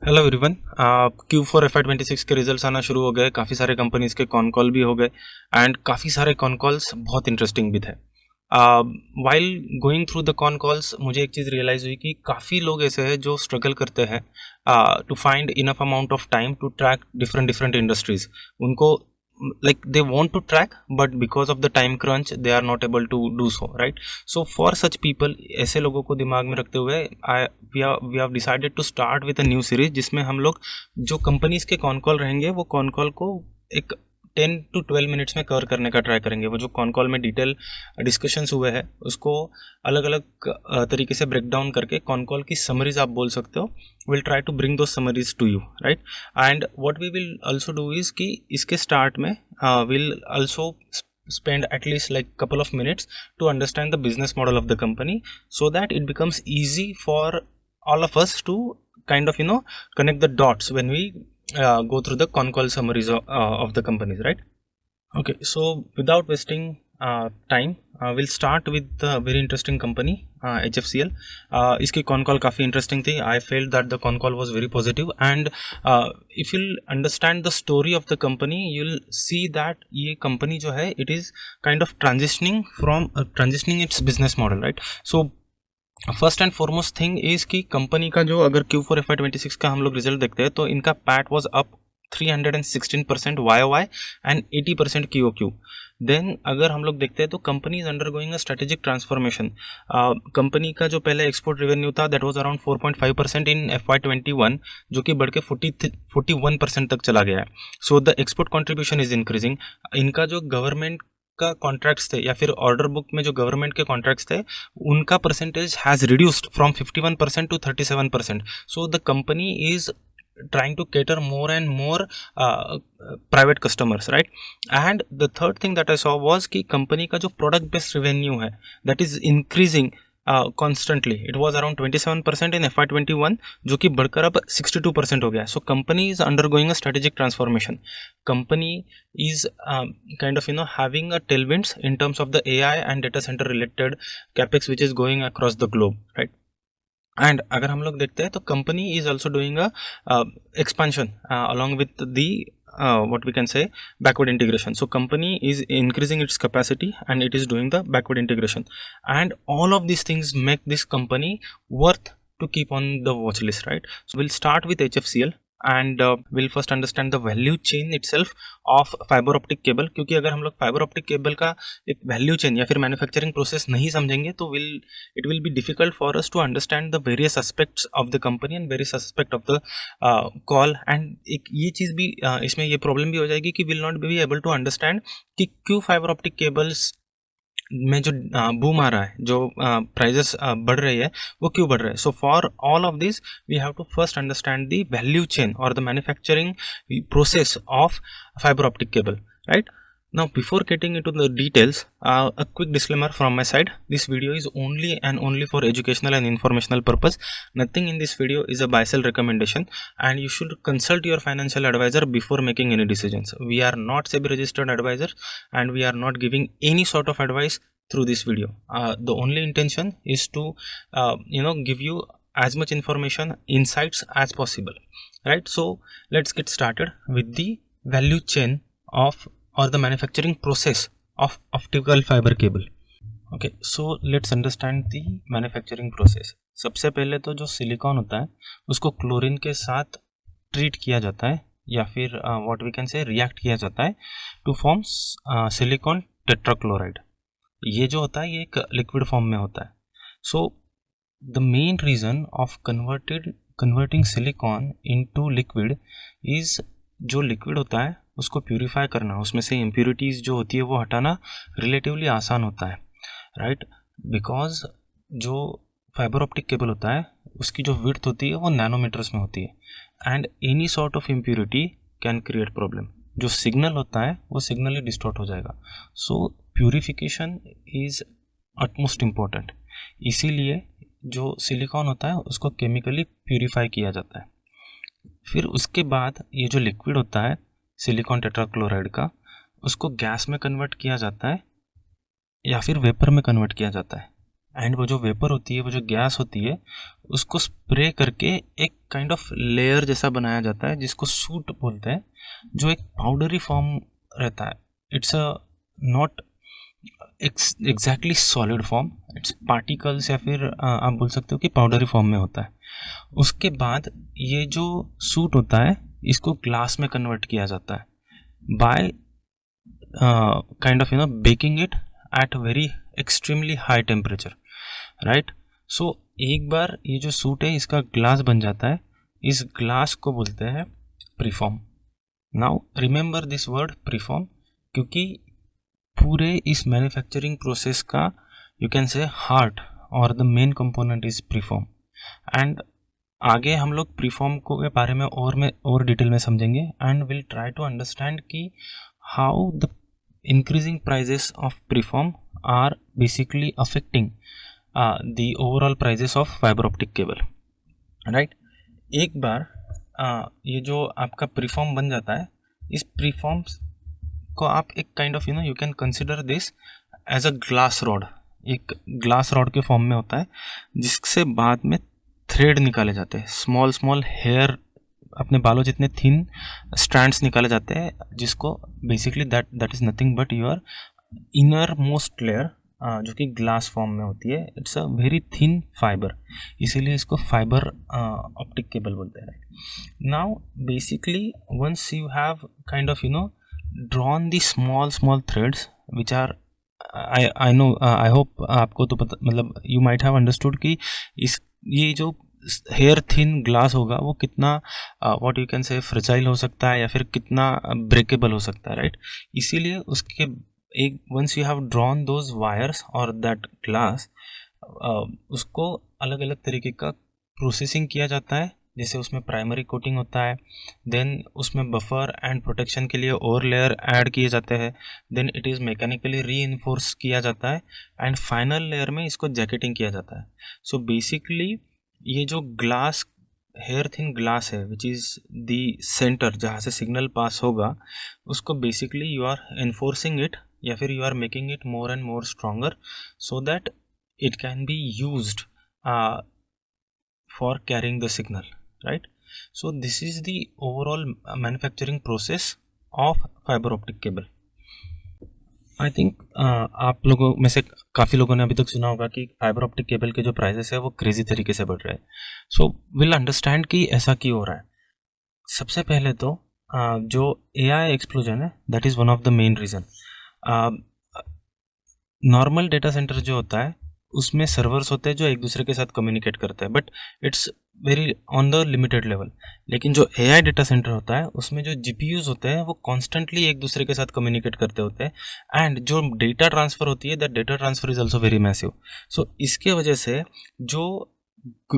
Hello everyone. Q4 FY26 के results आना शुरू हो गए। काफ़ी सारे कंपनीज के कॉन कॉल भी हो गए एंड काफ़ी सारे कॉन कॉल्स बहुत इंटरेस्टिंग भी थे। While going through the con calls मुझे एक चीज़ रियलाइज़ हुई कि काफ़ी लोग ऐसे हैं जो स्ट्रगल करते हैं to find enough amount of time to track different different industries. उनको like they want to track but because of the time crunch they are not able to do so, right? So for such people, ऐसे लोगों को दिमाग में रखते हुए we have decided to start with a new series जिसमें हम लोग जो कंपनीज के कॉन कॉल रहेंगे वो कॉन कॉल को एक 10 to 12 मिनट्स में कवर करने का ट्राई करेंगे। वो जो कॉन कॉल में डिटेल डिस्कशंस हुए हैं उसको अलग अलग तरीके से ब्रेक डाउन करके कॉन कॉल की समरीज आप बोल सकते हो। Will try to bring those summaries to you, right? And what we will also do is कि इसके स्टार्ट में will also spend at least like couple of minutes to understand the business model of the company so that it becomes easy for all of us to kind of connect the dots when we go through the con call summaries of the companies, right? Okay, so without wasting time, we'll start with the very interesting company, HFCL. इसकी con call काफ़ी interesting थी. I felt that the con call was very positive and if you'll understand the story of the company, you'll see that ये company जो है it is kind of transitioning its business model, right? So first and foremost thing is कि company का जो अगर Q4 FY26 का हम लोग रिजल्ट देखते हैं तो इनका PAT was up 316% YOY and 80% QOQ. Then अगर हम लोग देखते हैं तो company is undergoing a strategic transformation. Company का जो पहले एक्सपोर्ट रेवेन्यू था that was around 4.5% in FY21 जो कि बढ़ के 41% तक चला गया है. So the export contribution is increasing. इनका जो गवर्नमेंट का कॉन्ट्रैक्ट्स थे या फिर ऑर्डर बुक में जो गवर्नमेंट के कॉन्ट्रैक्ट्स थे उनका percentage has reduced from 51% to 37%. So the company is trying to cater more and more private customers, right? And the third thing that I saw was कि company का जो product based revenue है that is increasing constantly. It was around 27% in FY21 जो कि बढ़कर अब 62% हो गया. So company is undergoing a strategic transformation. Company is kind of having a tailwinds in terms of the AI and data center related capex which is going across the globe, right? And अगर हम लोग देखते हैं तो company is also doing a expansion along with the what we can say backward integration. So company is increasing its capacity and it is doing the backward integration, and all of these things make this company worth to keep on the watch list, right? So we'll start with HFCL and we'll first understand the value chain itself of fiber optic cable. क्योंकि अगर हम लोग fiber optic cable का एक value chain या फिर manufacturing process नहीं समझेंगे तो it will be difficult for us to understand the various aspects of the company and various aspect of the call. and एक ये चीज़ भी इसमें ये problem भी हो जाएगी कि will not be able to understand कि क्यों fiber optic cables में जो बूम आ रहा है, जो प्राइजेस बढ़ रही है वो क्यों बढ़ रहा है. So for all of this we have to first understand the value chain और the manufacturing process of fiber optic cable, right? Now before getting into the details, a quick disclaimer from my side. This video is only and only for educational and informational purpose. Nothing in this video is a buy sell recommendation and you should consult your financial advisor before making any decisions. We are not SEBI registered advisors and we are not giving any sort of advice through this video. The only intention is to give you as much information, insights as possible, right? So let's get started with the value chain of or the manufacturing process of optical fiber cable. Okay, so let's understand the manufacturing process. सबसे पहले तो जो silicon होता है उसको chlorine के साथ treat किया जाता है या फिर what we can say react किया जाता है टू फॉर्म सिलिकॉन टेट्राक्लोराइड. ये जो होता है ये एक लिक्विड फॉर्म में होता है. सो the main reason of converting silicon into liquid is जो लिक्विड होता है उसको प्यूरिफाई करना, उसमें से इम्प्योरिटीज़ जो होती है वो हटाना रिलेटिवली आसान होता है, राइट? बिकॉज जो फाइबर ऑप्टिक केबल होता है उसकी जो विड्थ होती है वो नैनोमीटर्स में होती है and any sort of impurity can create problem. जो सिग्नल होता है वो सिग्नल ही डिस्टॉर्ट हो जाएगा. सो प्यूरिफिकेशन इज़ अटमोस्ट इम्पॉर्टेंट. इसीलिए जो सिलिकॉन होता है उसको केमिकली प्यूरिफाई किया जाता है. फिर उसके बाद ये जो लिक्विड होता है सिलिकॉन टेट्राक्लोराइड का उसको गैस में कन्वर्ट किया जाता है या फिर वेपर में कन्वर्ट किया जाता है. एंड वो जो वेपर होती है, वो जो गैस होती है, उसको स्प्रे करके एक काइंड ऑफ लेयर जैसा बनाया जाता है जिसको सूट बोलते हैं, जो एक पाउडरी फॉर्म रहता है. It's a not exactly solid form, it's particles, या फिर आप बोल सकते हो कि पाउडरी फॉर्म में होता है. उसके बाद ये जो सूट होता है इसको ग्लास में कन्वर्ट किया जाता है by kind of baking it at very extremely high temperature, right. So एक बार ये जो सूट है इसका ग्लास बन जाता है, इस ग्लास को बोलते हैं preform. Now remember this word preform, क्योंकि पूरे इस मैन्युफैक्चरिंग प्रोसेस का यू कैन से हार्ट और the main component is preform. And आगे हम लोग प्रीफॉर्म को के बारे में और डिटेल में समझेंगे and will try to understand कि how the increasing prices of preform are basically affecting the overall prices of fibre optic cable, right. एक बार ये जो आपका प्रीफॉर्म बन जाता है, इस प्रीफॉर्म्स को आप एक kind of you can consider this as a glass rod. एक ग्लास रॉड के फॉर्म में होता है जिससे बाद में थ्रेड निकाले जाते हैं, स्मॉल स्मॉल हेयर, अपने बालों जितने थिन स्ट्रैंड्स निकाले जाते हैं, जिसको basically that is nothing but your innermost layer, जो कि ग्लास फॉर्म में होती है. It's a very thin fibre, इसीलिए इसको फाइबर ऑप्टिक केबल बोलते हैं. Now basically once you have kind of drawn the small threads which are, I know, I hope आपको तो पता, मतलब यू माइट हैव अंडरस्टूड कि ये जो हेयर थिन ग्लास होगा वो कितना what you can say fragile हो सकता है या फिर कितना ब्रेकेबल हो सकता है, राइट. इसीलिए उसके एक once you have drawn those wires और दैट ग्लास, उसको अलग अलग तरीके का प्रोसेसिंग किया जाता है. जैसे उसमें प्राइमरी कोटिंग होता है, देन उसमें बफर एंड प्रोटेक्शन के लिए और लेयर ऐड किए जाते हैं, then it is mechanically reinforce किया जाता है, एंड फाइनल लेयर में इसको जैकेटिंग किया जाता है. सो बेसिकली ये जो ग्लास, हेयर थिन ग्लास है विच इज़ दी सेंटर जहाँ से सिग्नल पास होगा, उसको basically you are enforcing it या फिर you are making it more and more stronger so that it can be used for carrying the signal, right. So this is the overall manufacturing process of fiber optic cable. I think आप लोगों में से काफ़ी लोगों ने अभी तक सुना होगा कि फाइबर ऑप्टिक केबल के जो प्राइसेस है वो क्रेजी तरीके से बढ़ रहे हैं. सो विल अंडरस्टैंड कि ऐसा क्यों हो रहा है. सबसे पहले तो जो AI एक्सप्लोजन है that is one of the main reason. Normal data centre जो होता है उसमें सर्वर्स होते हैं जो एक दूसरे के साथ कम्युनिकेट करते हैं, but it's very on the limited level. लेकिन जो AI डेटा सेंटर होता है उसमें जो GPUs होते हैं वो कॉन्स्टेंटली एक दूसरे के साथ कम्युनिकेट करते होते हैं, एंड जो डेटा ट्रांसफ़र होती है that data transfer is also very massive. So इसके वजह से जो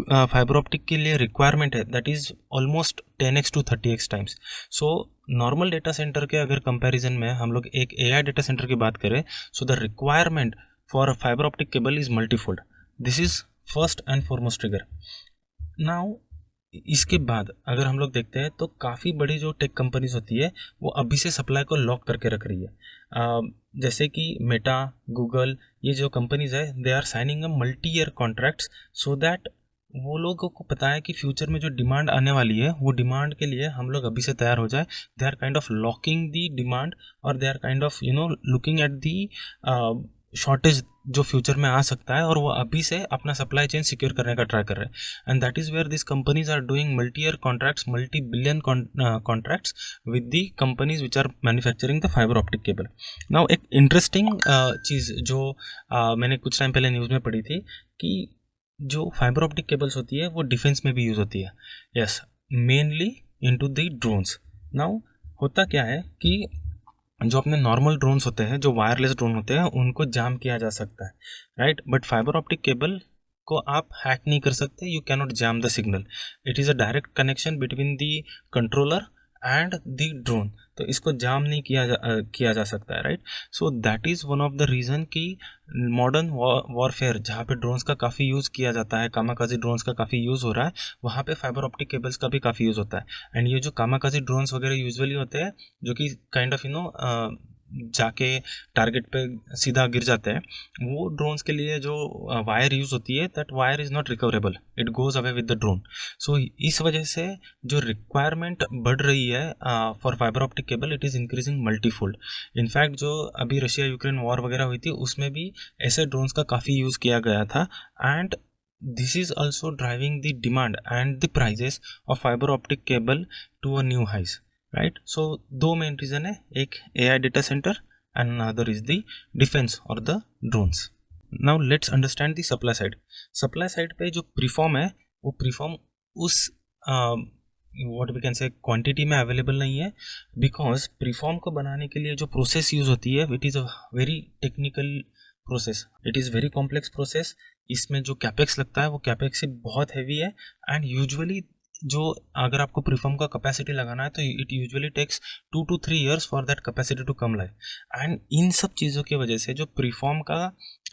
फाइबर ऑप्टिक के लिए रिक्वायरमेंट है that is almost 10x to 30x times. So normal data centre के अगर कंपैरिजन में हम लोग एक AI डेटा सेंटर की बात करें, so the requirement for a fiber optic cable is multifold. This is first and foremost trigger. Now इसके बाद अगर हम लोग देखते हैं तो काफ़ी बड़ी जो टेक कंपनीज होती है वो अभी से सप्लाई को लॉक करके रख रही है. जैसे कि मेटा, गूगल, ये जो कंपनीज है they are signing a multi year contracts so that वो लोगों को पता है कि फ्यूचर में जो डिमांड आने वाली है वो डिमांड के लिए हम लोग अभी से तैयार हो जाए. They are kind of locking the demand और they are kind of looking at the shortage जो फ्यूचर में आ सकता है और वो अभी से अपना सप्लाई चेन सिक्योर करने का ट्राई कर रहे हैं. And that is where this companies are doing multi year contracts, multi billion contracts with the companies which are manufacturing the fibre optic cable. Now एक इंटरेस्टिंग चीज़ जो मैंने कुछ टाइम पहले न्यूज़ में पढ़ी थी कि जो फाइबर ऑप्टिक केबल्स होती है वो डिफेंस में भी यूज़ होती है. Yes, mainly into the drones. Now होता क्या है कि जो अपने नॉर्मल ड्रोन्स होते हैं, जो वायरलेस ड्रोन होते हैं, उनको जाम किया जा सकता है, right. But fibre optic cable को आप हैक नहीं कर सकते. You can not jam the signal. It is a direct connection between the controller and the drone. तो इसको जाम नहीं किया जा सकता है, right. So that is one of the reason कि मॉडर्न वॉरफेयर जहाँ पे ड्रोन्स का काफ़ी यूज़ किया जाता है, कामाकाजी ड्रोन्स का काफ़ी यूज़ हो रहा है, वहाँ पे फाइबर ऑप्टिक केबल्स का भी काफ़ी यूज़ होता है. एंड ये जो कामाकाजी ड्रोन्स वगैरह यूजुअली होते हैं जो कि काइंड ऑफ जाके टारगेट पे सीधा गिर जाते हैं, वो ड्रोन्स के लिए जो वायर यूज़ होती है, that wire is not recoverable, it goes away with the drone. So इस वजह से जो रिक्वायरमेंट बढ़ रही है for fibre optic cable, it is increasing multifold. In fact जो अभी रशिया यूक्रेन वॉर वगैरह हुई थी, उसमें भी ऐसे ड्रोन्स का काफ़ी यूज़ किया गया था, and this is also driving the demand and the prices of fiber optic cable to a new highs, right? So दो main reason है, एक AI data center and another is the defense or the drones. Now let's understand the supply side. Supply side पे जो preform है, वो preform उस what we can say quantity में available नहीं है, because preform को बनाने के लिए जो process use होती है, it is a very technical process, it is very complex process. इसमें जो कैपेक्स लगता है वो कैपेक्स से बहुत हैवी है, एंड यूजुअली जो अगर आपको प्रीफॉर्म का कैपेसिटी लगाना है तो it usually takes 2 to 3 years for that capacity to come live, and इन सब चीज़ों की वजह से जो प्रीफॉर्म का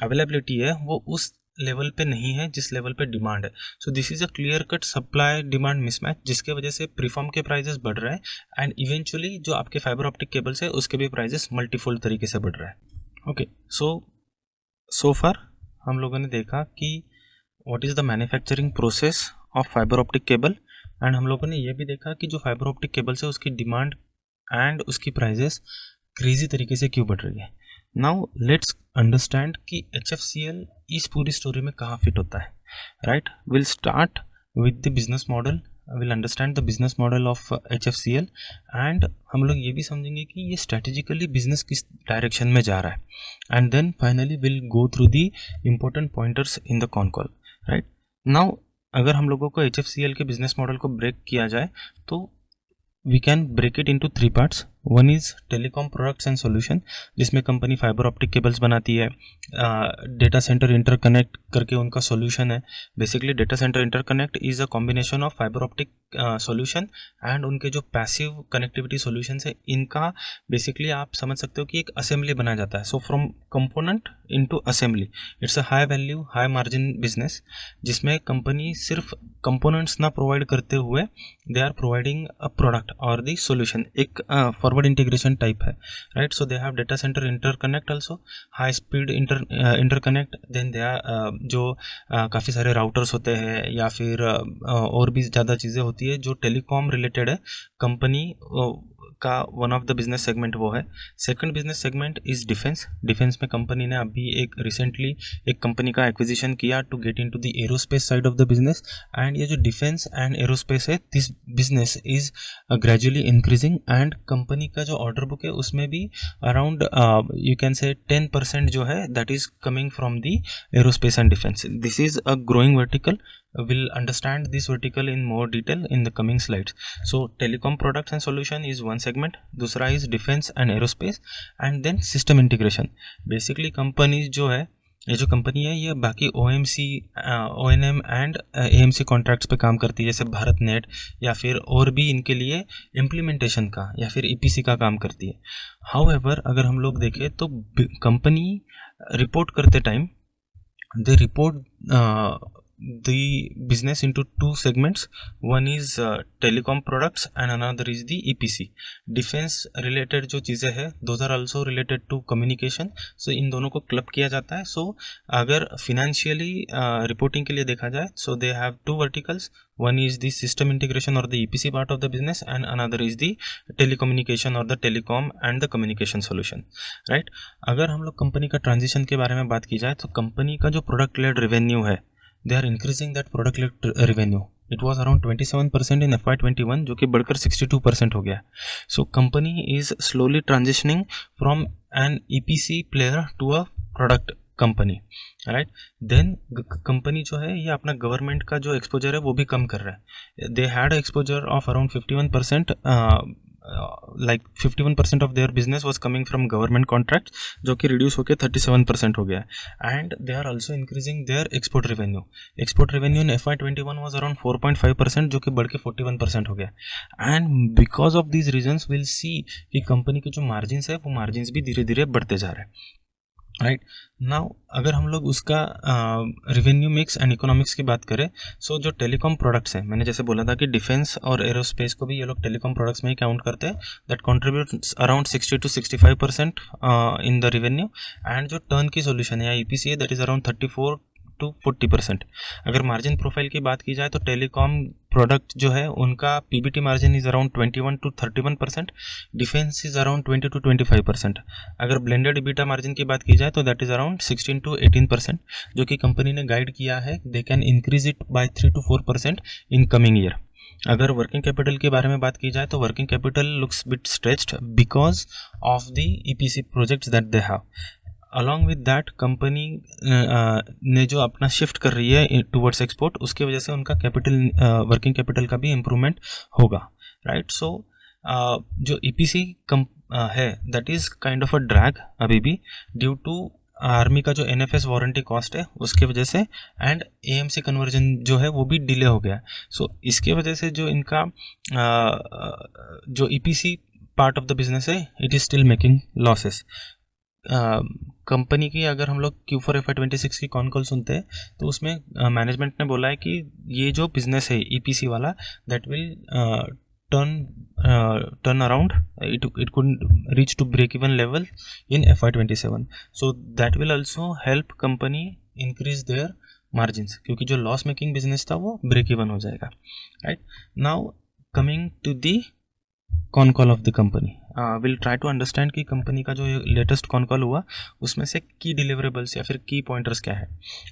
अवेलेबिलिटी है वो उस लेवल पे नहीं है जिस लेवल पे डिमांड है। So this is a clear cut supply demand mismatch, जिसके वजह से प्रीफॉर्म के प्राइजेस बढ़ रहे हैं, एंड इवेंचुअली जो आपके फाइबर ऑप्टिक केबल्स है उसके भी प्राइजेस मल्टीफोल्ड तरीके से बढ़ रहे हैं। ओके, सो फार हम लोगों ने देखा कि what is the manufacturing process of fibre optic cable, and हम लोगों ने ये भी देखा कि जो फाइबर ऑप्टिक केबल्स है उसकी डिमांड एंड उसकी प्राइजेस क्रेजी तरीके से क्यों बढ़ रही है। नाउ लेट्स अंडरस्टैंड कि HFCL इस पूरी स्टोरी में कहाँ फिट होता है, right? Will start with the business model, will understand the business model of HFCL, and हम लोग ये भी समझेंगे कि ये स्ट्रेटेजिकली बिजनेस किस डायरेक्शन में जा रहा है, and then finally will go through the important pointers in the con call, right? Now अगर हम लोगों को HFCL के बिजनेस मॉडल को ब्रेक किया जाए तो we can break it into 3 parts. One is telecom products and solution, जिसमें कंपनी फाइबर ऑप्टिक केबल्स बनाती है, डेटा सेंटर इंटरकनेक्ट करके उनका सोल्यूशन है। Basically data centre interconnect is a combination of fibre optic solution and उनके जो passive connectivity solution है, इनका बेसिकली आप समझ सकते हो कि एक असेंबली बनाया जाता है। So from component into assembly, it's a high value high margin business, जिसमें कंपनी सिर्फ कंपोनेंट्स ना प्रोवाइड करते हुए they are providing a product और द सोल्यूशन, एक फॉरवर्ड इंटीग्रेशन टाइप है, right? So they have data centre interconnect also, high speed interconnect, then they are जो काफ़ी सारे राउटर्स होते हैं या फिर और भी ज़्यादा चीज़ें होती है जो टेलीकॉम रिलेटेड है। कंपनी का one of the business segment वो है। Second business segment is defence. Defence में कंपनी ने अभी एक रिसेंटली एक कंपनी का एक्विजिशन किया to get into the aerospace side of the business, and ये जो डिफेंस एंड एरोस्पेस है, this business is gradually increasing, and company का जो ऑर्डर बुक है उसमें भी अराउंड यू कैन से 10% जो है that is coming from the aerospace and defence. This is a growing vertical. We'll understand this vertical in more detail in the coming slides. So telecom products and solution is one segment, दूसरा is defense and aerospace, and then system integration. Basically companies जो है, ये जो company है ये बाकी OMC, ONM and AMC contracts पे काम करती है, जैसे भारत नेट या फिर और भी इनके लिए इम्प्लीमेंटेशन का या फिर EPC का काम करती है। हाउएवर अगर हम लोग देखें तो कंपनी रिपोर्ट करते time they report the business into two segments. One is telecom products and another is the EPC. Defense related जो चीज़ें हैं those are also related to communication. So इन दोनों को क्लब किया जाता है. So अगर financially reporting के लिए देखा जाए, so they have two verticals. One is the system integration or the EPC part of the business, and another is the telecommunication or the telecom and the communication solution, right? अगर हम लोग company का transition के बारे में बात की जाए तो कंपनी का जो प्रोडक्ट लेड रेवेन्यू है, they are increasing that product led revenue. It was around 27% in FY21 जो कि बढ़कर 62% हो गया. So company is slowly transitioning from an EPC player to a product company, right? Then company जो है ये अपना गवर्नमेंट का जो एक्सपोजर है वो भी कम कर रहा है. They had exposure of around 51%, like 51% of their business was coming from government contracts, जो कि रिड्यूस होकर 37% हो गया है. And they are also increasing their export revenue. Export revenue in FY21 was around 4.5%, जो कि बढ़ के 41% हो गया. And because of these reasons will see कि कंपनी के जो मार्जिन्स है वो मार्जिन्स भी धीरे धीरे बढ़ते जा रहे हैं. राइट नाउ अगर हम लोग उसका रिवेन्यू मिक्स एंड इकोनॉमिक्स की बात करें, सो जो टेलीकॉम प्रोडक्ट्स हैं, मैंने जैसे बोला था कि डिफेंस और एरोस्पेस को भी ये लोग टेलीकॉम प्रोडक्ट्स में ही काउंट करते हैं, that contributes around 60 to 65% in the revenue. And जो टर्न की सोल्यूशन है या ईपीसी है, दैट इज अराउंड 34 to 40%। अगर मार्जिन प्रोफाइल की बात की जाए तो टेलीकॉम प्रोडक्ट जो है उनका PBT margin is around 21 to 31%, defence is around 20 to 25%। अगर ब्लेंडेड इबिटा मार्जिन की बात की जाए तो दैट इज अराउंड 16 to 18%, जो कि कंपनी ने गाइड किया है they can increase it by 3 to 4% in coming year. अगर वर्किंग कैपिटल के बारे में बात की जाए तो working capital looks bit stretched because of the EPC projects that they have. Along with that company ने जो अपना शिफ्ट कर रही है टुवर्ड्स एक्सपोर्ट, उसकी वजह से उनका कैपिटल वर्किंग कैपिटल का भी इम्प्रूवमेंट होगा, राइट। सो जो ईपीसी है that is kind of a drag अभी भी ड्यू टू आर्मी का जो एनएफएस वारंटी कॉस्ट है उसके वजह से, एंड एएमसी कन्वर्जन जो है वो भी डिले हो गया। सो इसके वजह से जो इनका जो E P C part of the business है it is still making losses. Company की अगर हम लोग Q4 FY26 की कॉन कॉल सुनते हैं तो उसमें मैनेजमेंट ने बोला है कि ये जो बिजनेस है ईपीसी वाला that will turn around, it could reach to break even level in FY27, so that will also help company increase their margins, क्योंकि जो लॉस मेकिंग बिजनेस था वो ब्रेक इवन हो जाएगा, right. Now coming to the con call of the company, will try to understand कि company का जो latest con call हुआ उसमें से की डिलीवरेबल्स या फिर की पॉइंटर्स क्या है।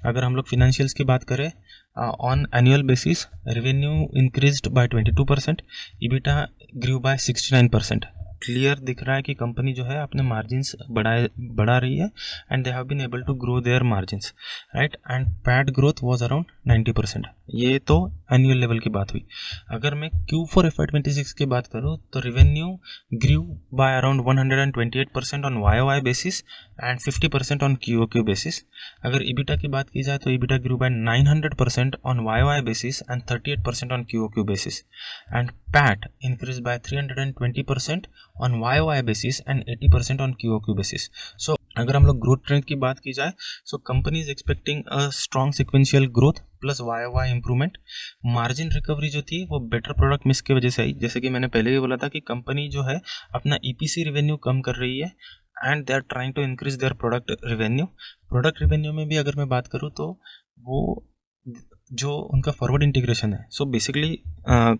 अगर हम लोग फिनेंशियल्स की बात करें, on annual basis revenue increased by 22%, EBITDA grew by 69%। Clear दिख रहा है कि कंपनी जो है अपने मार्जिन्स बढ़ा रही है and they have been able to grow their margins, right. And PAT growth was around 90%। ये तो एनुअल लेवल की बात हुई। अगर मैं Q4 FY26 की बात करूँ तो revenue grew by around 128% on YOY basis and 50% on QOQ basis. अगर ईबिटा की बात की जाए तो EBITDA grew by 900% on YOY basis and 38% on QOQ basis. And PAT increase by 320% on YOY basis and 80% on QOQ basis. So अगर हम लोग growth trend की बात की जाए, सो company is expecting a strong sequential growth plus YOY improvement. Margin recovery जो थी वो बेटर प्रोडक्ट मिक्स की वजह से आई, जैसे कि मैंने पहले भी बोला था कि कंपनी जो है अपना ईपीसी रिवेन्यू कम कर रही है and they are trying to increase their product revenue. Product revenue में भी अगर मैं बात करूँ तो वो जो उनका फॉरवर्ड इंटीग्रेशन है, so basically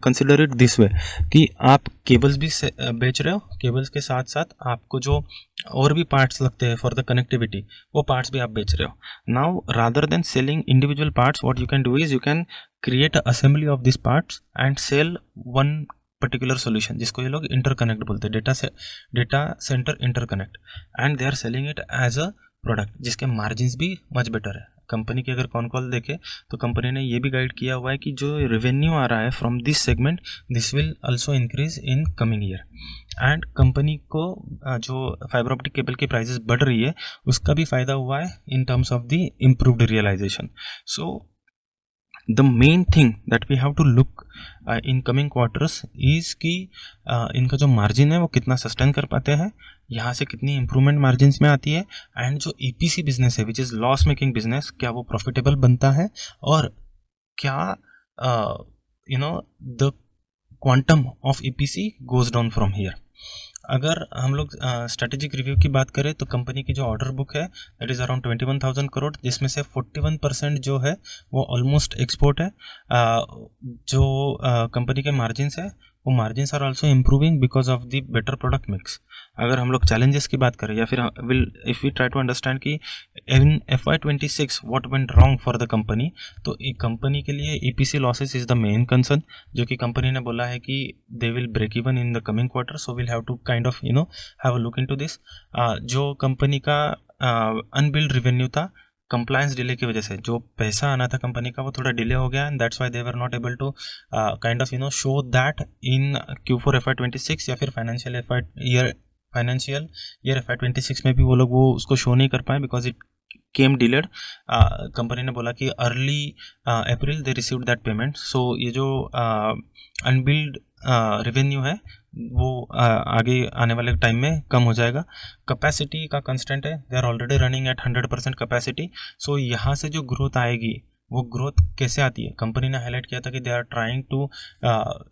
consider it this way कि आप केबल्स भी बेच रहे हो, केबल्स के साथ साथ आपको जो और भी पार्ट्स लगते हैं फॉर द कनेक्टिविटी वो पार्ट्स भी आप बेच रहे हो। Now rather than selling individual parts what you can do is you can create a assembly of this parts and sell one particular solution, जिसको ये लोग इंटरकनेक्ट बोलते हैं, data centre interconnect, and they are selling it as a product जिसके margin भी much better है। Company की अगर कॉन कॉल देखें तो कंपनी ने ये भी गाइड किया हुआ है कि जो रेवेन्यू आ रहा है from this segment this will also increase in coming year. And company को जो फाइबर ऑप्टिक केबल की प्राइसेस बढ़ रही है उसका भी फ़ायदा हुआ है in terms of the improved realisation. So the main thing that we have to look in coming quarters is कि इनका जो मार्जिन है वो कितना सस्टेन कर पाते हैं, यहाँ से कितनी इंप्रूवमेंट मार्जिन में आती है, एंड जो ईपीसी बिजनेस है which is loss making business क्या वो प्रॉफिटेबल बनता है, और क्या the quantum of EPC goes down from here. अगर हम लोग स्ट्रेटेजिक रिव्यू की बात करें तो कंपनी की जो ऑर्डर बुक है दैट इज़ अराउंड 21,000 करोड़, जिसमें से 41% जो है वो ऑलमोस्ट एक्सपोर्ट है। जो कंपनी के मार्जिन्स है वो margins are also improving because of the better product mix. अगर हम लोग चैलेंजेस की बात करें या फिर if we try to understand कि in FY26 what went wrong for the company, तो कंपनी के लिए EPC losses is the main concern, जो कि कंपनी ने बोला है कि they will break even in the coming quarter, so will have to kind of have a look into this. जो कंपनी का अनबिल्ड रेवेन्यू था कंप्लायंस डिले की वजह से, जो पैसा आना था कंपनी का वो थोड़ा डिले हो गया, and that's why they were not able to kind of show that in Q4 FY26 या फिर फाइनेंशियल ईयर FY26 में भी वो लोग वो उसको शो नहीं कर पाए because it came delayed. Company ने बोला कि early April they received that payment. So ये जो अनबिल्ड रेवेन्यू है वो आगे आने वाले टाइम में कम हो जाएगा। कैपेसिटी का कंस्टेंट है, they are already running at 100% capacity. So यहाँ से जो ग्रोथ आएगी वो ग्रोथ कैसे आती है, कंपनी ने हाईलाइट किया था कि they are trying to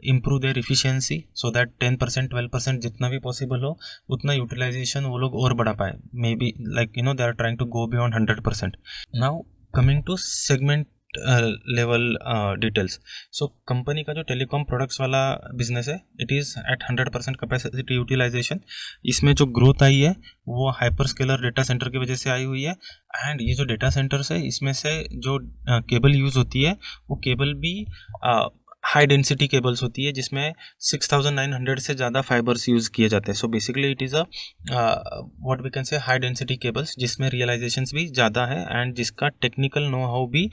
improve their efficiency so that 10% 12% जितना भी पॉसिबल हो उतना यूटिलाइजेशन वो लोग और बढ़ा पाए, maybe like they are trying to go beyond 100%। Now coming to segment level details. So company का जो टेलीकॉम प्रोडक्ट्स वाला बिजनेस है it is at 100% capacity utilisation. इसमें जो ग्रोथ आई है वो हाइपर स्केलर डेटा सेंटर की वजह से आई हुई है। एंड ये जो डेटा सेंटर्स है इसमें से जो केबल यूज़ होती है वो केबल भी हाई डेंसिटी केबल्स होती है जिसमें 6900 से ज़्यादा फाइबर्स यूज़ किए जाते हैं। So basically it is a what we can say high density cables जिसमें रियलाइजेशंस भी ज़्यादा है एंड जिसका टेक्निकल नो हाउ भी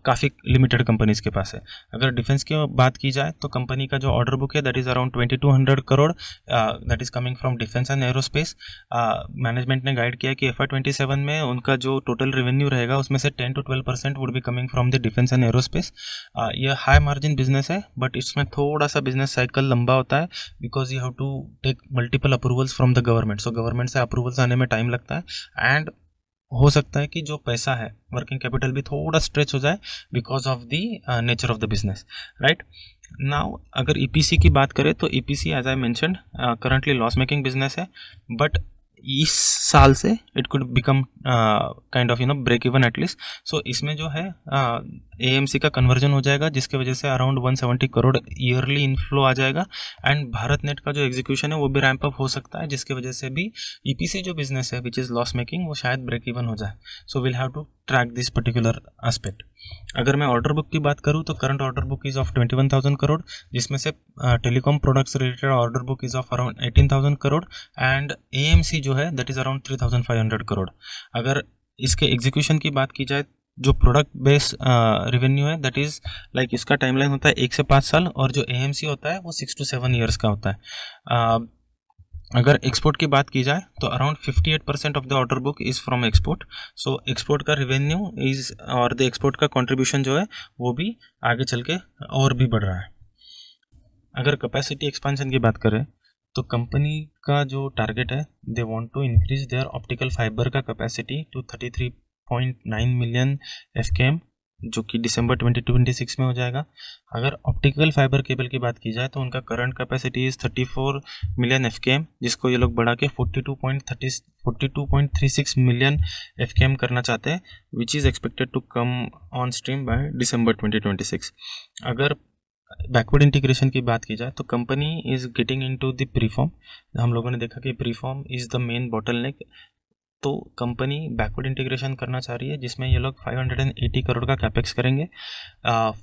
काफ़ी लिमिटेड कंपनीज के पास है। अगर डिफेंस की बात की जाए तो कंपनी का जो ऑर्डर बुक है that is around 2200 crore, that is coming from defence and aerospace. Management ने गाइड किया कि FY27 में उनका जो टोटल रेवेन्यू रहेगा उसमें से 10 to 12% would be coming from the defence and aerospace. यह हाई मार्जिन बिजनेस है बट इसमें थोड़ा सा बिजनेस साइकिल लंबा होता है because you have to take multiple approvals from the government. So government से अप्रूवल्स आने में टाइम लगता है एंड हो सकता है कि जो पैसा है वर्किंग कैपिटल भी थोड़ा स्ट्रेच हो जाए because of the nature of the business, right. Now अगर EPC की बात करें तो EPC as I mentioned currently loss making business है बट इस साल से it could become kind of break even at least. So इसमें जो है AMC का कन्वर्जन हो जाएगा जिसके वजह से अराउंड 170 करोड़ ईयरली इनफ्लो आ जाएगा एंड भारत नेट का जो एग्जीक्यूशन है वो भी रैंप अप हो सकता है जिसके वजह से भी EPC जो बिजनेस है विच इज़ लॉस मेकिंग वो शायद ब्रेक इवन हो जाए। So will have to track this particular aspect. अगर मैं ऑर्डर बुक की बात करूँ तो current order book is of 21,000 crore जिसमें से telecom products related order book is of around 18,000 crore and AMC जो है दैट इज़ अराउंड 3,500 करोड़। अगर इसके एग्जीक्यूशन की बात की जाए जो प्रोडक्ट बेस रेवेन्यू है दैट इज़ लाइक इसका टाइमलाइन होता है 1 से 5 साल और जो AMC होता है वो 6 to 7 ईयर्स का होता है। अगर एक्सपोर्ट की बात की जाए तो around 58% of the order book is from export. So export का रेवेन्यू इज़ और द एक्सपोर्ट का कंट्रीब्यूशन जो है वो भी आगे चल के और भी बढ़ रहा है। अगर कैपेसिटी एक्सपेंशन की बात करें तो कंपनी का जो टारगेट है they want to increase their optical fibre का कैपेसिटी टू 33.9 मिलियन FKM जो कि दिसंबर 2026 में हो जाएगा। अगर ऑप्टिकल फाइबर केबल की बात की जाए तो उनका current capacity is 34 million FKM जिसको ये लोग बढ़ा के 42.36 मिलियन FKM करना चाहते हैं which is expected to come on stream by December 2026। अगर बैकवर्ड इंटीग्रेशन की बात की जाए तो company is getting into the preform. हम लोगों ने देखा कि preform is the main bottleneck, तो कंपनी बैकवर्ड इंटीग्रेशन करना चाह रही है जिसमें ये लोग 580 करोड़ का कैपेक्स करेंगे।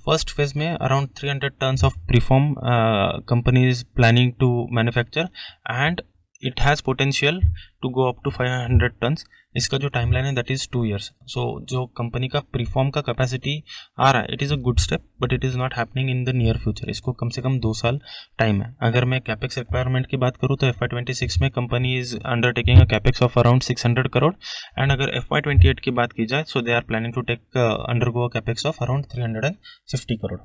फर्स्ट फेज में around 300 tonnes of preform company is planning to manufacture and it has potential to go up to 500 tonnes. इसका जो टाइमलाइन है दैट इज़ 2 years। सो जो कंपनी का प्रीफॉर्म का कैपेसिटी आ रहा है it is a good step but it is not happening in the near future. इसको कम से कम 2 साल टाइम है। अगर मैं कैपेक्स रिक्वायरमेंट की बात करूँ तो FY26 में company is undertaking a capex of around 600 crore and अगर FY28 की बात की जाए so they are planning to take undergo a capex of around 350 crore.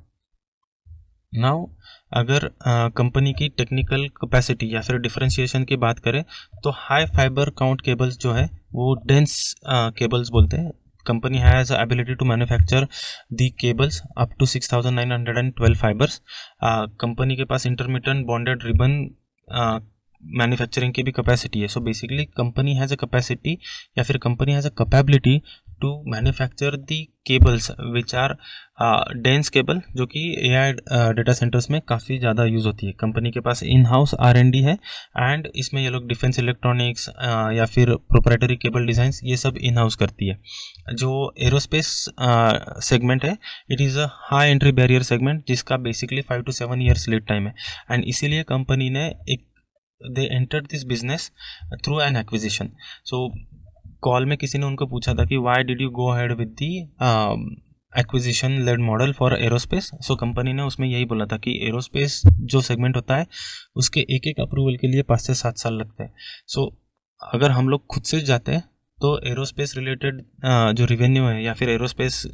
Now अगर कंपनी की टेक्निकल कैपेसिटी या फिर डिफरेंशिएशन की बात करें तो हाई फाइबर काउंट केबल्स जो है वो डेंस केबल्स बोलते हैं। Company has ability to manufacture the cables up to 6,912 fibres. Company के पास इंटरमिटेंट बॉन्डेड रिबन मैन्युफैक्चरिंग की भी कैपेसिटी है। So basically company has a capacity या फिर company has a capability to manufacture the cables which are dense cable जो कि AI data centres में काफ़ी ज़्यादा यूज़ होती है। कंपनी के पास इन हाउस R&D है एंड इसमें ये लोग डिफेंस इलेक्ट्रॉनिक्स या फिर प्रोप्राइटरी केबल डिज़ाइंस ये सब इन हाउस करती है। जो एरोस्पेस सेगमेंट है it is a high entry barrier segment जिसका basically 5 to 7 years lead time है एंड इसीलिए कंपनी ने एक they entered this business through an acquisition. So call में किसी ने उनको पूछा था कि why did you go ahead with the acquisition led model for aerospace. So company ने उसमें यही बोला था कि एरोस्पेस जो सेगमेंट होता है उसके एक एक अप्रूवल के लिए 5 से 7 साल लगते हैं। सो अगर हम लोग खुद से जाते हैं तो एरोस्पेस रिलेटेड जो रिवेन्यू है या फिर एरोस्पेस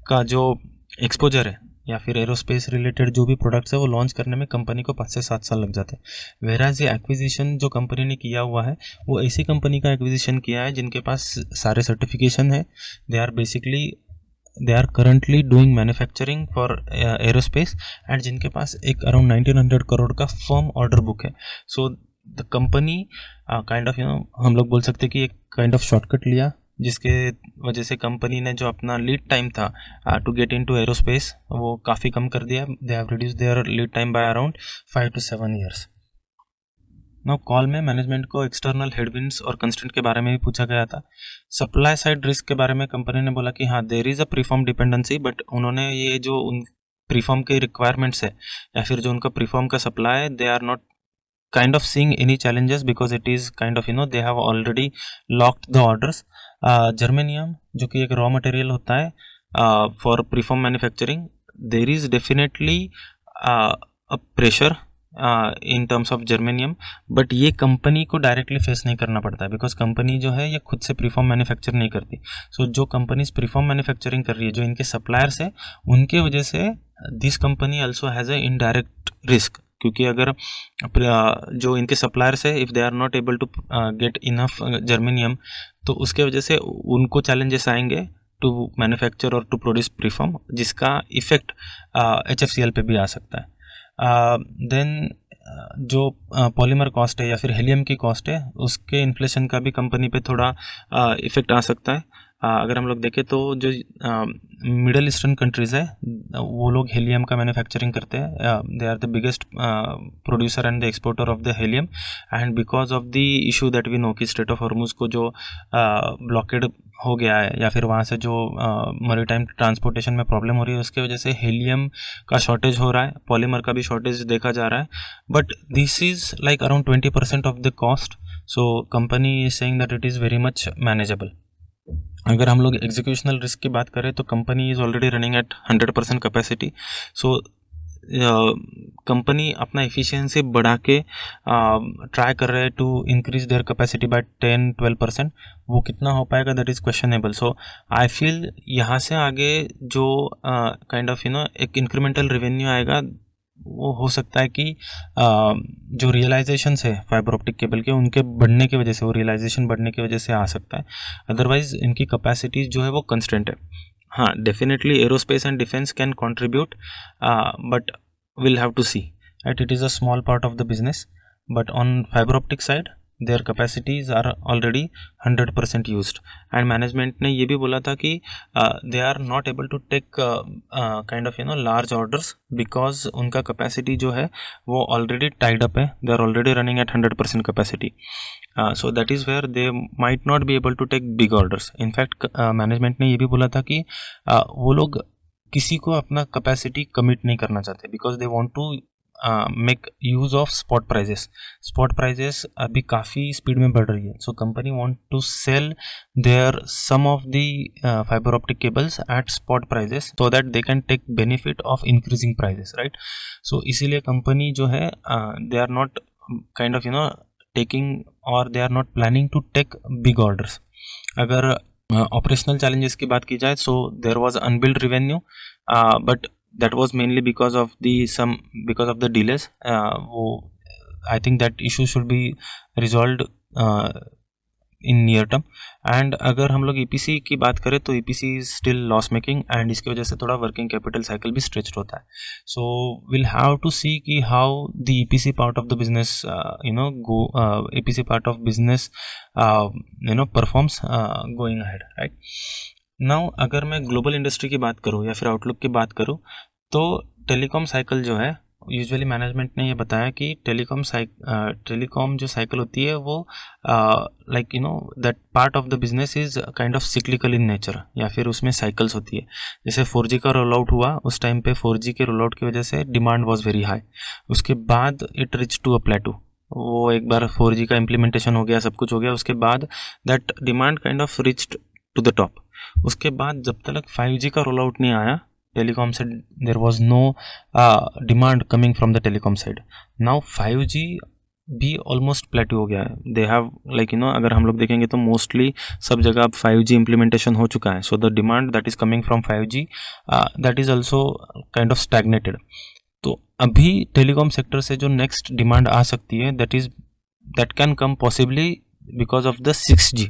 का जो एक्सपोजर है या फिर एरोस्पेस रिलेटेड जो भी प्रोडक्ट्स है वो लॉन्च करने में कंपनी को 5 से 7 साल लग जाते हैं। वेराज ये एक्विजिशन जो कंपनी ने किया हुआ है वो ऐसी कंपनी का एक्विजिशन किया है जिनके पास सारे सर्टिफिकेशन है। They are currently doing manufacturing for aerospace and जिनके पास एक अराउंड 1900 करोड़ का फर्म ऑर्डर बुक है। सो द कंपनी काइंड ऑफ हम लोग बोल सकते हैं कि एक काइंड ऑफ शॉर्टकट लिया, जिसके वजह से कंपनी ने जो अपना लीड टाइम था टू गेट इनटू एरोस्पेस वो काफ़ी कम कर दिया। They have reduce there lead time by around 5 to 7 years। Now call में मैनेजमेंट को एक्सटर्नल हेडविंड्स और कंस्ट्रेंट के बारे में भी पूछा गया था। सप्लाई साइड रिस्क के बारे में कंपनी ने बोला कि हाँ there is a preform dependency, but उन्होंने ये जो उन प्रीफॉर्म के रिक्वायरमेंट्स है या फिर जो उनका प्रीफॉर्म का सप्लाई है, they are not kind of seeing any challenges because it is kind of they have already locked the orders। Germanium जो कि एक रॉ मटेरियल होता है for preform manufacturing, there is definitely a pressure in terms of germanium, but ये company को directly face नहीं करना पड़ता है बिकॉज कंपनी जो है ये खुद से प्रीफॉर्म मैन्युफैक्चर नहीं करती। सो जो कंपनीज प्रीफॉर्म मैन्युफैक्चरिंग कर रही है, जो इनके सप्लायर्स है, उनके वजह से this company also has a indirect risk, क्योंकि अगर जो इनके सप्लायर्स है if they are not able to get enough germanium, तो उसके वजह से उनको चैलेंजेस आएंगे टू मैन्युफैक्चर और टू प्रोड्यूस प्रीफॉर्म, जिसका इफेक्ट HFCL पे भी आ सकता है। देन जो पॉलीमर कॉस्ट है या फिर हेलियम की कॉस्ट है, उसके इन्फ्लेशन का भी कंपनी पे थोड़ा इफेक्ट आ सकता है। अगर हम लोग देखें तो जो मिडल ईस्टर्न कंट्रीज़ है वो लोग हेलियम का मैन्युफैक्चरिंग करते हैं। They are the biggest producer and the exporter of the helium, and because of the issue that we know कि स्ट्रेट ऑफ हॉर्मुज को जो ब्लॉकेड हो गया है या फिर वहाँ से जो मैरीटाइम ट्रांसपोर्टेशन में प्रॉब्लम हो रही है, उसके वजह से हेलियम का शॉर्टेज हो रहा है, पॉलीमर का भी शॉर्टेज देखा जा रहा है, but this is like around 20% of the cost. So company is saying that it is very much manageable. अगर हम लोग एग्जीक्यूशनल रिस्क की बात करें तो company is already running at 100% capacity. So company अपना एफिशिएंसी बढ़ा के ट्राई कर रहे हैं to increase their capacity by 10-12%। वो कितना हो पाएगा that is questionable. So I feel यहाँ से आगे जो काइंड ऑफ एक इंक्रीमेंटल रेवेन्यू आएगा वो हो सकता है कि जो रियलाइजेशंस है फाइबर ऑप्टिक केबल के, उनके बढ़ने की वजह से, वो रियलाइजेशन बढ़ने की वजह से आ सकता है। अदरवाइज इनकी कैपेसिटीज जो है वो कंस्टेंट है। हाँ, definitely aerospace and defence can contribute, but will have to see right, it is a small part of the business, but on fibre optic side their capacities are already 100% used. And management ने ये भी बोला था कि they are not able to take kind of large orders because उनका capacity जो है वो ऑलरेडी टाइड अप है, they are already running at 100% capacity. So that is where they might not be able to take big orders. In fact management ने ये भी बोला था कि वो लोग किसी को अपना कैपेसिटी कमिट नहीं करना चाहते because they want to make use of spot prices. Spot prices अभी काफ़ी स्पीड में बढ़ रही है, so company want to sell their some of the fibre optic cables at spot prices so that they can take benefit of increasing prices, right. So इसीलिए company जो है they are not kind of taking और they are not planning to take big orders. अगर operational challenges की बात की जाए, so there was unbilled revenue, but that was mainly because of the delays। वो I think that issue should be resolved in near term। And अगर हम लोग EPC की बात करें तो EPC is still loss making and इसकी वजह से थोड़ा वर्किंग कैपिटल साइकिल भी स्ट्रेच्ड होता है। सो we'll have to see कि how the EPC part of the business EPC part of business performs going ahead, right। Now अगर मैं ग्लोबल इंडस्ट्री की बात करूँ या फिर आउटलुक की बात करूँ तो टेलीकॉम साइकिल जो है, यूजुअली मैनेजमेंट ने ये बताया कि टेलीकॉम जो साइकिल होती है वो like that part of the business is kind of cyclical in nature, या फिर उसमें साइकिल्स होती है। जैसे 4G का रोल आउट हुआ, उस टाइम पे 4G के रोल आउट की वजह से डिमांड वॉज वेरी हाई, उसके बाद it reach to a plateau. वो एक बार 4G का इम्प्लीमेंटेशन हो गया, सब कुछ हो गया, उसके बाद that demand kind of reached to the top. उसके बाद जब तक 5G का रोल आउट नहीं आया टेलीकॉम से, there was no demand coming from the telecom side. Now 5G भी ऑलमोस्ट प्लेटू हो गया है। दे हैव लाइक अगर हम लोग देखेंगे तो मोस्टली सब जगह अब 5G इम्प्लीमेंटेशन हो चुका है। So the demand that is coming from 5G that is also kind of stagnated. तो अभी टेलीकॉम सेक्टर से जो नेक्स्ट डिमांड आ सकती है that can come possibly because of the 6G।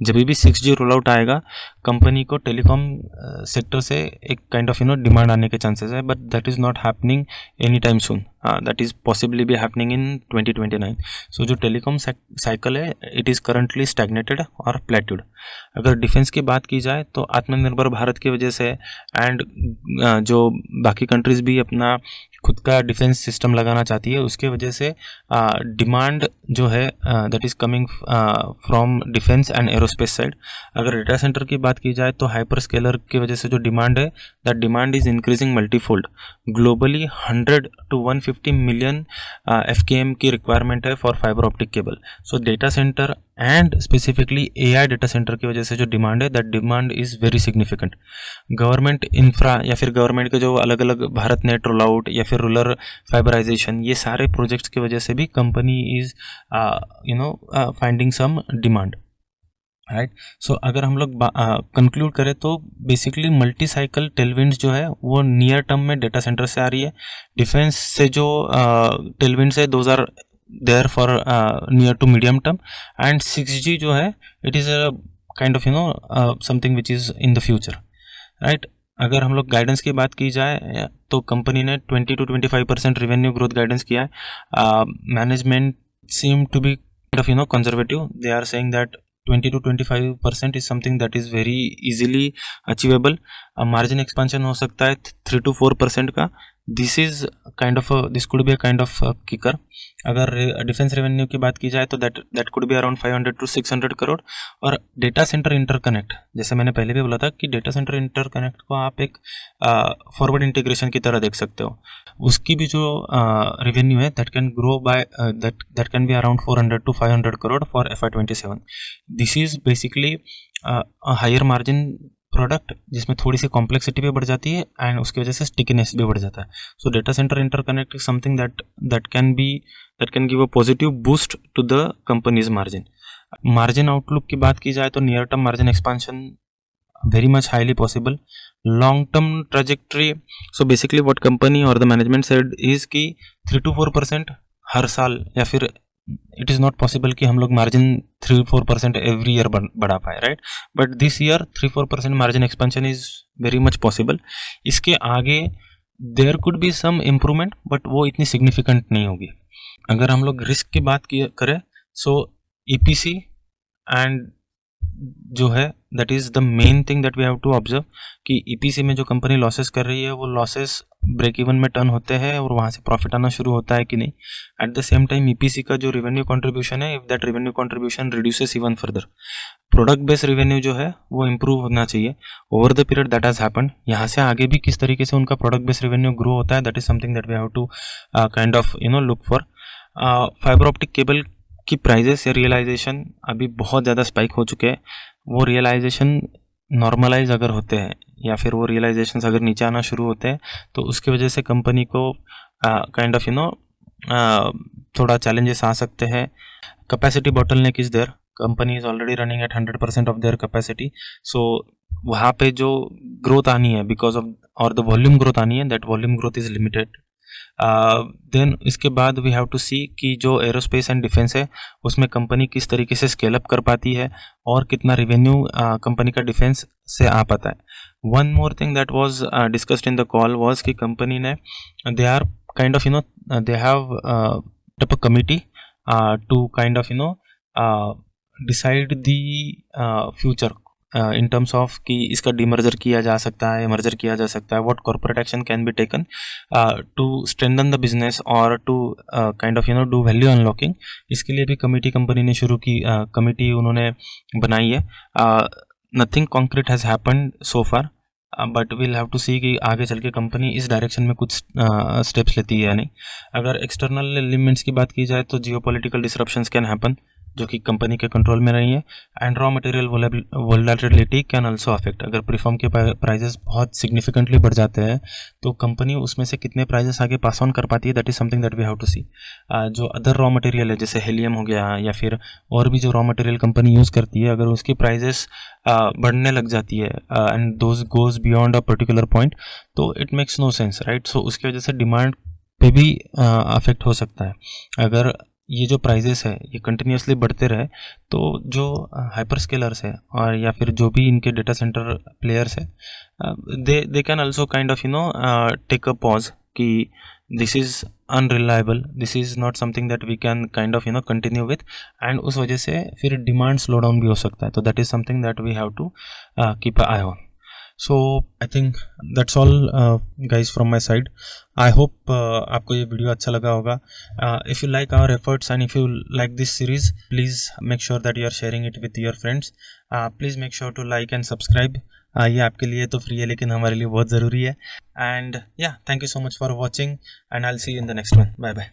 जब भी 6G रोल आउट आएगा, कंपनी को टेलीकॉम सेक्टर से एक काइंड ऑफ डिमांड आने के चांसेस है, but that is not happening any time soon. That is possibly भी हैपनिंग इन 2029। सो जो टेलीकॉम साइकिल है इट इज़ करंटली स्टैग्नेटेड और प्लेट्यूड। अगर डिफेंस की बात की जाए तो आत्मनिर्भर भारत की वजह से एंड जो बाकी कंट्रीज़ भी अपना खुद का डिफेंस सिस्टम लगाना चाहती है, उसके वजह से डिमांड जो है that is coming from defence and aerospace side. अगर डेटा सेंटर की बात की जाए तो हाइपर स्केलर की वजह से जो डिमांड है that demand is increasing multifold. Globally 100 to 150 million FKM की रिक्वायरमेंट है for fibre optic cable. So data centre and specifically AI data centre की वजह से जो डिमांड है that demand is very significant. Government infra या फिर गवर्नमेंट के जो अलग अलग भारत नेट रोल आउट या फिर रूरल फाइबराइजेशन, ये सारे प्रोजेक्ट्स की वजह से भी company is finding some demand, right. So अगर हम लोग कंक्लूड करें तो बेसिकली मल्टी साइकिल टेलविंड्स जो है वो नियर टर्म में डेटा सेंटर से आ रही है। डिफेंस से जो टेलविंड्स है those are there for near to medium term, and 6G जो है it is a kind of something which is in the future, right. अगर हम लोग गाइडेंस की बात की जाए तो कंपनी ने 20 to 25% रेवेन्यू ग्रोथ गाइडेंस किया है। Management seem to be kind of conservative. They are saying that 20 to 25% is something that is very easily achievable. Margin expansion हो सकता है 3 to 4% का। This could be a kind of kicker. अगर defence revenue की बात की जाए तो that could be around 500 to 600 crore. और डेटा सेंटर इंटरकनेक्ट, जैसे मैंने पहले भी बोला था कि डेटा सेंटर इंटरकनेक्ट को आप एक फॉरवर्ड इंटीग्रेशन की तरह देख सकते हो। उसकी भी जो रेवेन्यू है that can grow by that can be around 400 to 500 crore for FY27। This is basically higher margin product जिसमें थोड़ी सी कॉम्प्लेक्सिटी भी बढ़ जाती है एंड उसकी वजह से स्टिकीनेस भी बढ़ जाता है। So data centre interconnect is something that can give a positive boost to the company's margin outlook की बात की जाए तो near term margin expansion very much highly possible. Long term trajectory, so basically what company or the management said is कि 3 to 4% हर साल, या फिर it is not possible कि हम लोग मार्जिन 3-4% एवरी ईयर बढ़ा पाए, right. But this year 3-4% margin expansion is very much possible. इसके आगे there could be some improvement, but वो इतनी सिग्निफिकेंट नहीं होगी। अगर हम लोग रिस्क की बात करें सो EPC एंड जो है that is the main thing that we have to observe कि EPC में जो कंपनी लॉसेस कर रही है वो लॉसेस ब्रेक इवन में टर्न होते हैं और वहाँ से प्रॉफिट आना शुरू होता है कि नहीं। At the same time EPC का जो रेवेन्यू कंट्रीब्यूशन है, if that revenue contribution reduces even further, product based revenue जो है वो इम्प्रूव होना चाहिए over the period that has happen. यहाँ से आगे भी किस तरीके से उनका प्रोडक्ट बेस्ड रेवेन्यू ग्रो होता है that is something that we have to kind of look for. Fibre optic cable की प्राइजेस या रियलाइजेशन अभी बहुत ज़्यादा स्पाइक हो चुके हैं। वो रियलाइजेशन नॉर्मलाइज अगर होते हैं या फिर वो रियलाइजेशन अगर नीचे आना शुरू होते हैं तो उसकी वजह से कंपनी को काइंड ऑफ थोड़ा चैलेंजेस आ सकते हैं। Capacity bottleneck is there, company is already running at 100% of their capacity. So वहाँ पे जो ग्रोथ आनी है बिकॉज ऑफ और द वॉल्यूम ग्रोथ आनी है, that volume growth is limited. Then इसके बाद वी हैव टू सी कि जो एरोस्पेस एंड डिफेंस है उसमें कंपनी किस तरीके से स्केल अप कर पाती है और कितना रेवेन्यू कंपनी का डिफेंस से आ पाता है। One more thing that was discussed in the call was कि कंपनी ने they are kind of they have a committee to kind of decide the future in terms of कि इसका demerger किया जा सकता है, मर्जर किया जा सकता है, what corporate action can be taken to strengthen the business और to kind of do value unlocking. इसके लिए भी कंपनी ने शुरू की, कमिटी उन्होंने बनाई है। Nothing concrete has happened so far, but we'll have to see कि आगे चल के कंपनी इस डायरेक्शन में कुछ स्टेप्स लेती है या नहीं। अगर एक्सटर्नल एलिमेंट्स की बात की जाए तो जियोपॉलिटिकल डिसरप्शंस कैन हैपन, जो कि कंपनी के कंट्रोल में रही है, and raw material volatility can also affect. अगर प्रीफर्म के प्राइजेस बहुत सिग्निफिकेंटली बढ़ जाते हैं तो कंपनी उसमें से कितने प्राइजेस आगे पास ऑन कर पाती है, that is something that we have to see. जो अदर रॉ मटेरियल है जैसे हेलियम हो गया या फिर और भी जो रॉ मटेरियल कंपनी यूज़ करती है, अगर उसकी प्राइजेस बढ़ने लग जाती है and those goes beyond a particular point, तो it makes no sense, right. So उसकी वजह से डिमांड पे भी अफेक्ट हो सकता है। अगर ये जो प्राइजेस है ये कंटिन्यूसली बढ़ते रहे तो जो हाइपर स्केलर्स है और या फिर जो भी इनके डेटा सेंटर प्लेयर्स है, they can also kind of take a pause कि this is unreliable, this is not something that we can kind of continue with, and उस वजह से फिर डिमांड स्लो डाउन भी हो सकता है। तो that is something that we have to keep a eye on. So I think that's all guys from my side. I hope आपको ये वीडियो अच्छा लगा होगा। If you like our efforts and if you like this series, please make sure that you are sharing it with your friends. Please make sure to like and subscribe. ये आपके लिए तो free है लेकिन हमारे लिए बहुत ज़रूरी है। एंड या thank you so much for watching and I will see you in the next one. Bye bye.